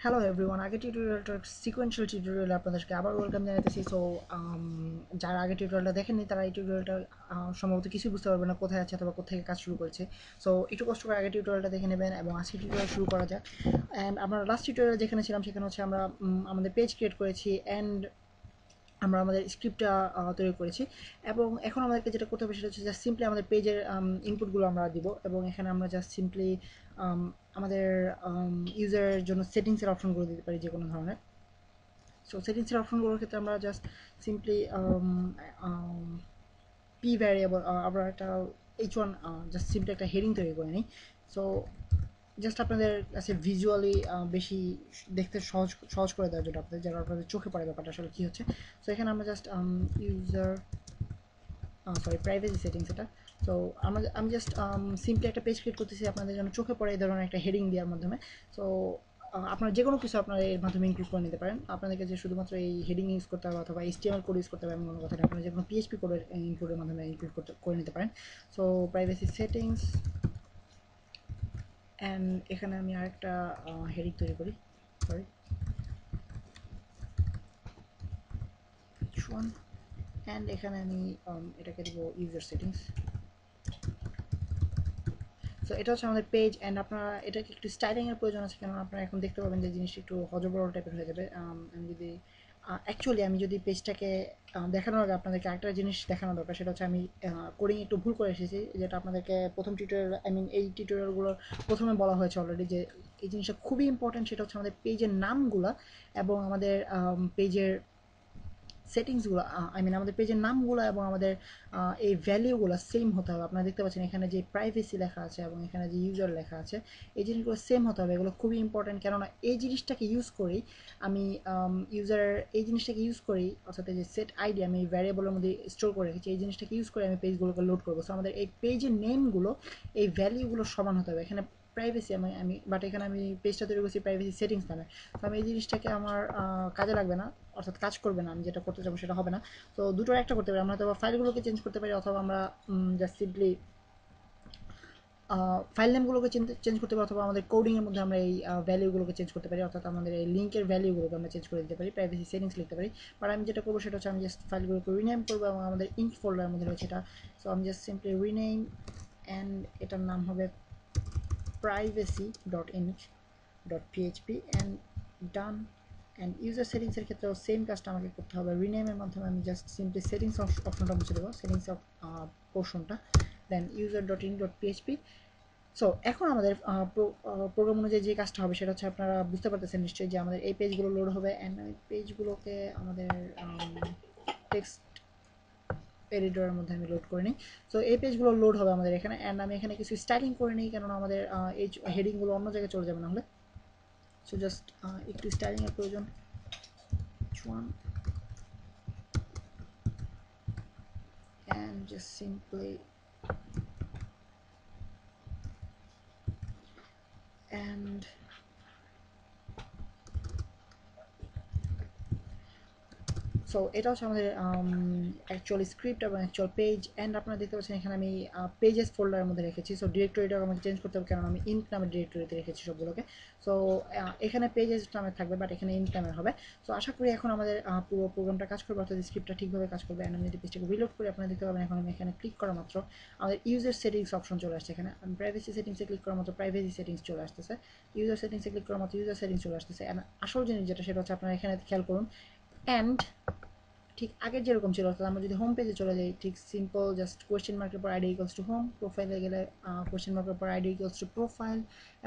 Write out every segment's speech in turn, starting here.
Hello everyone, আগের টিউটোরিয়ালটার sequential টিউটোরিয়ালে আপনাদেরকে আবার ওয়েলকাম জানাতেছি। সো যারা আগের টিউটোরিয়ালটা দেখেননি তারা এই টিউটোরিয়ালটা সম্ভবত কিছু বুঝতে পারবে না কোথায় আছে অথবা কোথা থেকে কাজ শুরু করেছে। সো একটু কষ্ট করে আগের টিউটোরিয়ালটা দেখে নেবেন এবং আজকে টিউটোরিয়াল শুরু করা যাক। অ্যান্ড আমরা লাস্ট টিউটোরিয়াল যেখানে ছিলাম সেখানে হচ্ছে আমরা আমাদের পেজ ক্রিয়েট করেছি অ্যান্ড আমরা আমাদের স্ক্রিপ্টটা তৈরি করেছি এবং এখন আমাদেরকে যেটা করতে হবে সেটা হচ্ছে জাস্ট সিম্পলি আমাদের পেজের ইনপুটগুলো আমরা দিব এবং এখানে আমরা জাস্ট সিম্পলি আমাদের ইউজারের জন্য সেটিংসের অপশন করে দিতে পারি যে কোনো ধরনের। সো সেটিংসের অপশনগুলোর ক্ষেত্রে আমরা জাস্ট সিম্পলি পি ভ্যারিয়েবল আমরা একটা H1 জাস্ট সিম্পলি একটা হেডিং তৈরি করে নিই। সো জাস্ট আপনাদের কাছে ভিজুয়ালি বেশি দেখতে সহজ সহজ করে দেওয়ার জন্য আপনাদের যারা আপনাদের চোখে পড়ে ব্যাপারটা আসলে কী হচ্ছে। সো এখানে আমরা just user sorry privacy settings এটা। সো আমি জাস্ট সিম্পলি একটা পেজ ক্রিয়েট করতেছি আপনাদের জন্য চোখে পড়ে এই ধরনের একটা হেডিং দেওয়ার মাধ্যমে। সো আপনারা যে কোনো কিছু আপনারা এর মাধ্যমে ইনক্লুড করে নিতে পারেন। আপনাদেরকে যে শুধুমাত্র এই হেডিং ইউজ করতে হবে অথবা HTML কোড ইউজ করতে হবে এমন কোনো কথা নেই, আপনারা যে কোনো PHP কোডের ইনক্লুডের মাধ্যমে ইনক্লুড করে নিতে পারেন। সো প্রাইভেসি সেটিংস অ্যান্ড এখানে আমি আরেকটা হেডিং তৈরি করি, সরি H1 অ্যান্ড এখানে আমি এটাকে দেবো ইউজার সেটিংস। সো এটা হচ্ছে আমাদের পেজ অ্যান্ড আপনারা এটাকে একটু স্টাইলিংয়ের প্রয়োজন আছে, কেন আপনারা এখন দেখতে পাবেন যে জিনিসটা একটু হজবরল টাইপের হয়ে যাবে। আমি যদি অ্যাকচুয়ালি আমি যদি পেজটাকে দেখানোর আগে আপনাদেরকে একটা জিনিস দেখানো দরকার, সেটা হচ্ছে আমি কোডিং একটু ভুল করে এসেছি, যেটা আপনাদেরকে প্রথম টিউটোরিয়াল এই টিউটোরিয়ালগুলোর প্রথমে বলা হয়েছে অলরেডি, যে এই জিনিসটা খুবই ইম্পর্টেন্ট। সেটা হচ্ছে আমাদের পেজের নামগুলো এবং আমাদের পেজের সেটিংসগুলো, আমাদের পেজের নামগুলো এবং আমাদের এই ভ্যালিউগুলো সেম হতে হবে। আপনারা দেখতে পাচ্ছেন এখানে যে প্রাইভেসি লেখা আছে এবং এখানে যে ইউজার লেখা আছে, এই জিনিসগুলো সেম হতে হবে। এগুলো খুবই ইম্পর্টেন্ট, কেননা এই জিনিসটাকে ইউজ করেই আমি ইউজারের এই জিনিসটাকে ইউজ করেই, অর্থাৎ যে সেট আইডি আমি এই ভ্যারিয়েবলের মধ্যে স্টোর করে রেখেছি, এই জিনিসটাকে ইউজ করে আমি পেজগুলোকে লোড করবো। সো আমাদের এই পেজের নেমগুলো এই ভ্যালিউগুলো সমান হতে হবে। এখানে প্রাইভেসি আমি বাট এখানে আমি পেজটা তৈরি করছি প্রাইভেসি সেটিংস নামে। তো আমি এই জিনিসটাকে আমার কাজে লাগবে না, অর্থাৎ কাজ করবে না, আমি যেটা করতে চাবো সেটা হবে না। তো দুটোর একটা করতে পারি, আমরা হয়তো ফাইলগুলোকে চেঞ্জ করতে পারি অথবা আমরা জাস্ট সিম্পলি ফাইল নেমগুলোকে চেঞ্জ করতে পারি, অথবা আমাদের কোডিংয়ের মধ্যে আমরা এই ভ্যালিউগুলোকে চেঞ্জ করতে পারি, অর্থাৎ আমাদের এই লিঙ্কের ভ্যালিউগুলোকে আমরা চেঞ্জ করে দিতে পারি, প্রাইভেসি সেটিংস লিখতে পারি। বাট আমি যেটা করবো সেটা হচ্ছে আমি জাস্ট ফাইলগুলোকে রিনেম করবো এবং আমাদের ইঙ্ক ফোল্ডারের মধ্যে রয়েছে এটা। সো আমি জাস্ট সিম্পলি রিনেম অ্যান্ড এটার নাম হবে privacy.inch.php and done. And user সেটিংসের ক্ষেত্রেও সেম কাজটা আমাকে করতে হবে। রিনেমের মাধ্যমে আমি জাস্ট সিম্পলি সেটিংস অপশনটা মুছে দেবো, সেটিংস অফ পোর্শনটা, দেন user.in.php। সো এখন আমাদের প্রোগ্রাম অনুযায়ী যে কাজটা হবে সেটা হচ্ছে, আপনারা বুঝতে পারতেছেন নিশ্চয়ই যে আমাদের এই পেজগুলো লোড হবে অ্যান্ড এই পেজগুলোকে আমাদের টেক্সট এডিটরের মধ্যে আমি লোড করে নিই। সো এই পেজগুলো লোড হবে আমাদের এখানে অ্যান্ড আমি এখানে কিছু স্টাইলিং করে নিই, কেননা আমাদের এই হেডিংগুলো অন্য জায়গায় চলে যাবে না হলে। সো জাস্ট একটু স্টাইলিংয়ের প্রয়োজন, one and just simply and so এটা হচ্ছে আমাদের অ্যাকচুয়াল স্ক্রিপ্ট এবং অ্যাকচুয়াল পেজ অ্যান্ড আপনারা দেখতে পাচ্ছেন এখানে আমি পেজেস ফোল্ডারের মধ্যে রেখেছি। সো ডিরেক্টরিটা আমাকে চেঞ্জ করতে হবে, কারণ আমি ইনক নামের ডিরেক্টরিতে রেখেছি সবগুলোকে। সো এখানে পেজেস নামে থাকবে বাট এখানে ইনক নামের হবে। সো আশা করি এখন আমাদের পুরো প্রোগ্রামটা কাজ করবে, অর্থাৎ স্ক্রিপ্টটা ঠিকভাবে কাজ করবে। অ্যান্ড আমি যদি পেজটাকে রিলোড করি আপনারা দেখতে পাবেন এখন আমি এখানে ক্লিক করা মাত্র আমাদের ইউজার সেটিংস অপশন চলে আসছে। এখানে আমি প্রাইভেসি সেটিংসে ক্লিক করা মাত্র প্রাইভেসি সেটিংস চলে আসতেছে, ইউজার সেটিংসে ক্লিক করা মাত্র ইউজার সেটিংস চলে আসতেছে। অ্যান্ড আসল জিনিস যেটা সেটা হচ্ছে আপনারা এখানে খেয়াল করুন, অ্যান্ড ঠিক আগের যেরকম ছিল, অর্থাৎ আমরা যদি হোম পেজে চলে যাই, ঠিক সিম্পল জাস্ট কোয়েশ্চেন মার্কের পর আইডি ইকুয়ালস টু হোম, প্রোফাইলে গেলে কোয়েশ্চেন মার্কের পর আইডি ইকুয়ালস টু প্রোফাইল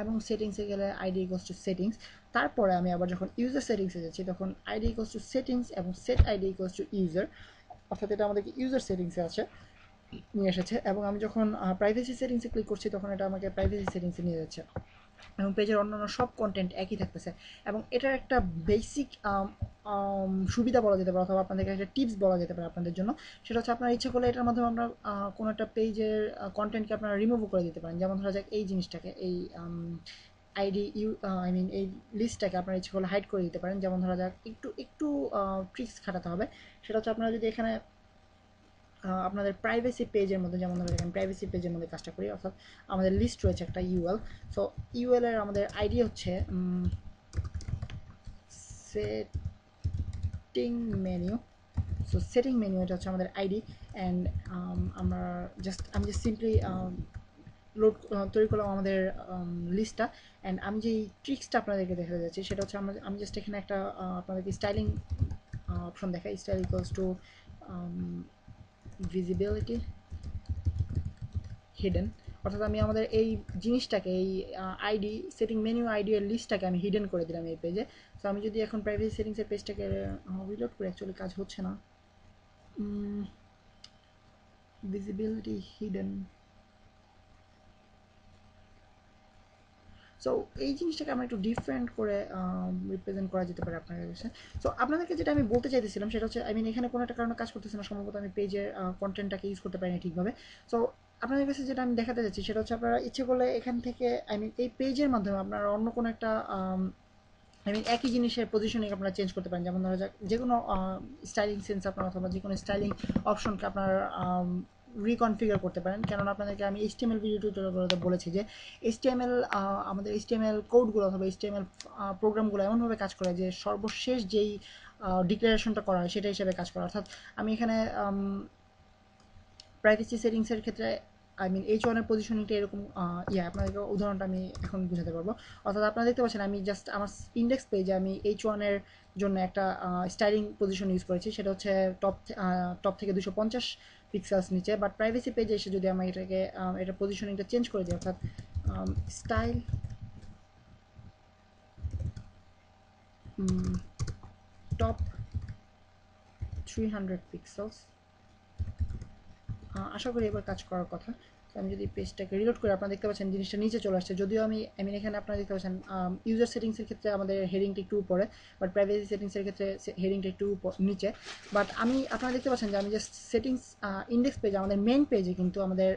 এবং সেটিংসে গেলে আইডি ইকুয়ালস টু সেটিংস। তারপরে আমি আবার যখন ইউজার সেটিংসে যাচ্ছি তখন আইডি ইকুয়ালস টু সেটিংস এবং set ID equals to user, অর্থাৎ এটা আমাদেরকে ইউজার সেটিংসে আছে নিয়ে এসেছে। এবং আমি যখন প্রাইভেসি সেটিংসে ক্লিক করছি তখন এটা আমাকে প্রাইভেসি সেটিংসে নিয়ে যাচ্ছে এবং পেজের অন্যান্য সব কন্টেন্ট একই থাকতেছে। এবং এটার একটা বেসিক সুবিধা বলা যেতে পারে, অথবা আপনাদেরকে একটা টিপস বলা যেতে পারে আপনাদের জন্য, সেটা হচ্ছে আপনার ইচ্ছে করলে এটার মাধ্যমে আমরা কোনো একটা পেজের কন্টেন্টকে আপনারা রিমুভও করে দিতে পারেন। যেমন ধরা যাক এই জিনিসটাকে, এই আইডি এই লিস্টটাকে আপনার ইচ্ছে করলে হাইড করে দিতে পারেন। যেমন ধরা যাক একটু একটু ট্রিক্স খাটাতে হবে, সেটা হচ্ছে আপনারা যদি এখানে আপনাদের প্রাইভেসি পেজের মধ্যে, যেমন ধরো এখানে প্রাইভেসি পেজের মধ্যে কাজটা করি, অর্থাৎ আমাদের লিস্ট রয়েছে একটা ইউএল। সো ইউএল এর আমাদের আইডি হচ্ছে setting menu. So setting menu এটা হচ্ছে আমাদের আইডি অ্যান্ড আমরা আমি জাস্ট সিম্পলি লোড তৈরি করলাম আমাদের লিস্টটা। অ্যান্ড আমি যেই ট্রিক্সটা আপনাদেরকে দেখাতে যাচ্ছি সেটা হচ্ছে আমি জাস্ট এখানে একটা আপনাদেরকে স্টাইলিং অপশন দেখাই। Style equals to visibility hidden, অর্থাৎ আমি আমাদের এই জিনিসটাকে এই আইডি সেটিং মেনু আইডি এর লিস্টটাকে আমি হিডেন করে দিলাম এই পেজে। তো আমি যদি এখন প্রাইভেসি সেটিংসের পেজটাকে রিলোড করি, অ্যাকচুয়ালি কাজ হচ্ছে না। Visibility hidden. সো এই জিনিসটাকে আমরা একটু ডিফারেন্ট করে রিপ্রেজেন্ট করা যেতে পারে আপনাদের কাছে। সো আপনাদেরকে যেটা আমি বলতে চাইতেছিলাম সেটা হচ্ছে এখানে কোনো একটা কারণে কাজ করতেছে না, সম্ভবত আমি পেজের কন্টেন্টটাকে ইউজ করতে পারিনি ঠিকভাবে। সো আপনাদের কাছে যেটা আমি দেখাতে যাচ্ছি সেটা হচ্ছে আপনারা ইচ্ছে করলে এখান থেকে এই পেজের মাধ্যমে আপনারা অন্য কোনো একটা একই জিনিসের পজিশনিং আপনারা চেঞ্জ করতে পারেন। যেমন ধরা যাক যে কোনো স্টাইলিং সেন্স আপনার অথবা যে কোনো স্টাইলিং অপশনকে আপনার রিকনফিগার করতে পারেন। কেননা আপনাদেরকে আমি এইচটিএমএল ভিডিও টিউটোরিয়ালগুলোতে বলেছি যে আমাদের এইচটিএমএল কোডগুলো অথবা এইচটিএমএল প্রোগ্রামগুলো এমনভাবে কাজ করে যে সর্বশেষ যেই ডিক্লারেশনটা করা হয় সেটা হিসেবে কাজ করে। অর্থাৎ আমি এখানে প্রাইভেসি সেটিংসের ক্ষেত্রে H1 এর পজিশনিংটা এরকম আপনাদেরকে উদাহরণটা আমি এখন বুঝাতে পারবো। অর্থাৎ আপনারা দেখতে পাচ্ছেন আমি জাস্ট আমার ইন্ডেক্স পেজে আমি H1 এর জন্য একটা স্টাইলিং পজিশন ইউজ করেছি, সেটা হচ্ছে টপ থেকে 250 পিক্সেলস নিচে। বাট প্রাইভেসি পেজে এসে যদি আমি এটা পজিশনিংটা চেঞ্জ করে দিই, অর্থাৎ স্টাইল টপ 300 পিক্সেলস, আশা করি এবার কাজ করার কথা। আমি যদি পেজটাকে রিলোড করি আপনারা দেখতে পাচ্ছেন জিনিসটা নিচে চলে আসছে। যদিও আমি এখানে আপনারা দেখতে পাচ্ছেন ইউজার সেটিংসের ক্ষেত্রে আমাদের হেডিংটা একটু উপরে, বাট প্রাইভেসি সেটিংসের ক্ষেত্রে হেডিংটা একটু নিচে। বাট আপনারা দেখতে পাচ্ছেন যে আমি জাস্ট সেটিংস ইন্ডেক্স পেজে আমাদের মেইন পেজে কিন্তু আমাদের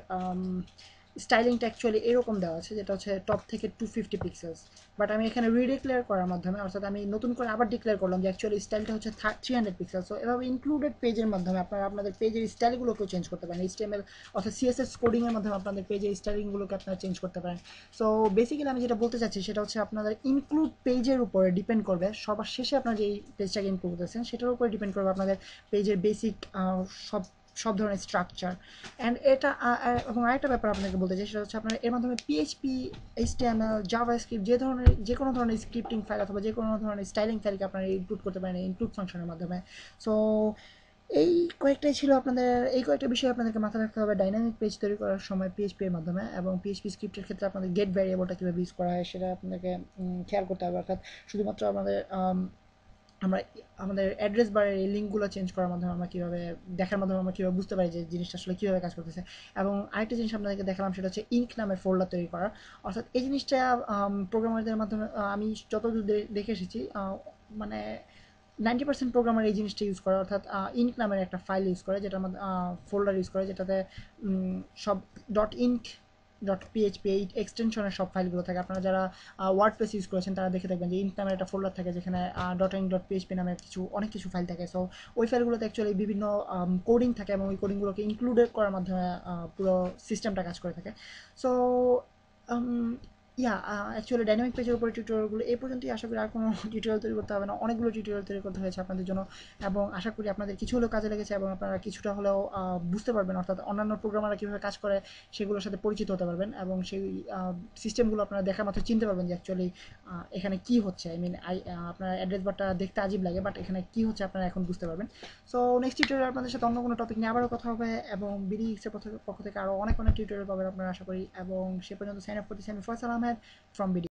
স্টাইলিংটা অ্যাকচুয়ালি এরকম দেওয়া আছে, যেটা হচ্ছে টপ থেকে 250 পিক্সেলস। বাট আমি এখানে রিডিক্লেয়ার করার মাধ্যমে, অর্থাৎ আমি নতুন করে আবার ডিক্লেয়ার করলাম যে অ্যাকচুয়ালি স্টাইলটা হচ্ছে 300 পিক্সেল। সো এভাবে ইনক্লুডেড পেজের মাধ্যমে আপনারা আপনাদের পেজের স্টাইলগুলোকেও চেঞ্জ করতে পারেন। HTML অর্থাৎ CSS কোডিংয়ের মাধ্যমে আপনাদের পেজের স্টাইলিংগুলোকে আপনারা চেঞ্জ করতে পারেন। সো বেসিক্যালি আমি যেটা বলতে চাচ্ছি সেটা হচ্ছে আপনাদের ইনক্লুড পেজের উপরে ডিপেন্ড করবে, সবার শেষে আপনারা যেই পেজটাকে ইনক্লুড করতেছেন সেটার উপরে ডিপেন্ড করবে আপনাদের পেজের বেসিক সব ধরনের স্ট্রাকচার। অ্যান্ড এটা এবং আরেকটা ব্যাপার আপনাকে বলতে চাই সেটা হচ্ছে আপনারা এর মাধ্যমে PHP, HTML, জাভাস্ক্রিপ্ট যে কোনো ধরনের স্ক্রিপ্টিং ফাইল অথবা যে কোনো ধরনের স্টাইলিং ফাইলকে আপনারা ইনক্লুড করতে পারেন ইনক্লুড ফাংশনের মাধ্যমে। সো এই কয়েকটা বিষয় আপনাদেরকে মাথায় রাখতে হবে ডাইনামিক পেজ তৈরি করার সময় PHP এর মাধ্যমে, এবং PHP স্ক্রিপ্টের ক্ষেত্রে আপনাদের গেট ভ্যারিয়েবলটা কীভাবে ইউজ করা হয় সেটা আপনাদেরকে খেয়াল করতে হবে। অর্থাৎ শুধুমাত্র আমরা আমাদের অ্যাড্রেস বারের এই লিঙ্কগুলো চেঞ্জ করার মাধ্যমে আমরা কীভাবে দেখার মাধ্যমে আমরা কীভাবে বুঝতে পারি যে জিনিসটা আসলে কীভাবে কাজ করতেছে। এবং আরেকটা জিনিস আপনাদেরকে দেখালাম সেটা হচ্ছে ইঙ্ক নামের ফোল্ডার তৈরি করা। অর্থাৎ এই জিনিসটা প্রোগ্রামারদের মাধ্যমে আমি যতদূর দেখে এসেছি 90% প্রোগ্রামার এই জিনিসটা ইউজ করে, অর্থাৎ ইঙ্ক নামের একটা ফাইল ইউজ করে, যেটার মধ্যে ফোল্ডার ইউজ করে, যেটাতে সব .inc .php এই এক্সটেনশনের সব ফাইলগুলো থাকে। আপনারা যারা ওয়ার্ডপ্রেস ইউজ করেছেন তারা দেখে থাকবেন যে ইঙ্ক নামের একটা ফোল্ডার থাকে যেখানে .inc.php নামের অনেক কিছু ফাইল থাকে। সো ওই ফাইলগুলোতে অ্যাকচুয়ালি বিভিন্ন কোডিং থাকে এবং ওই কোডিংগুলোকে ইনক্লুডেড করার মাধ্যমে পুরো সিস্টেমটা কাজ করে থাকে। সো অ্যাকচুয়ালি ডাইনামিক পেজের উপরে টিউটোরিয়ালগুলো এই পর্যন্তই। আশা করি আর কোনো টিউটোরিয়াল তৈরি করতে হবে না, অনেকগুলো টিউটোরিয়াল তৈরি করতে হয়েছে আপনাদের জন্য, এবং আশা করি আপনাদের কিছু হলেও কাজে লেগেছে এবং আপনারা কিছুটা হলেও বুঝতে পারবেন, অর্থাৎ অন্যান্য প্রোগ্রামাররা কীভাবে কাজ করে সেগুলোর সাথে পরিচিত হতে পারবেন এবং সেই সিস্টেমগুলো আপনারা দেখার মাত্র চিনতে পারবেন যে অ্যাকচুয়ালি এখানে কী হচ্ছে। আপনার অ্যাড্রেস বারটা দেখতে আজীব লাগে, বাট এখানে কী হচ্ছে আপনারা এখন বুঝতে পারবেন। সো নেক্সট টিউটোরিয়াল আপনাদের সাথে অন্য কোনো টপিক নিয়ে আবারও কথা হবে, এবং BDXের পক্ষ থেকে আরও অনেক টিউটোরিয়াল পাবেন আপনারা আশা করি। এবং সে পর্যন্ত সাইন আপ করতেছি আমি ফয়সাল আহমেদ from BD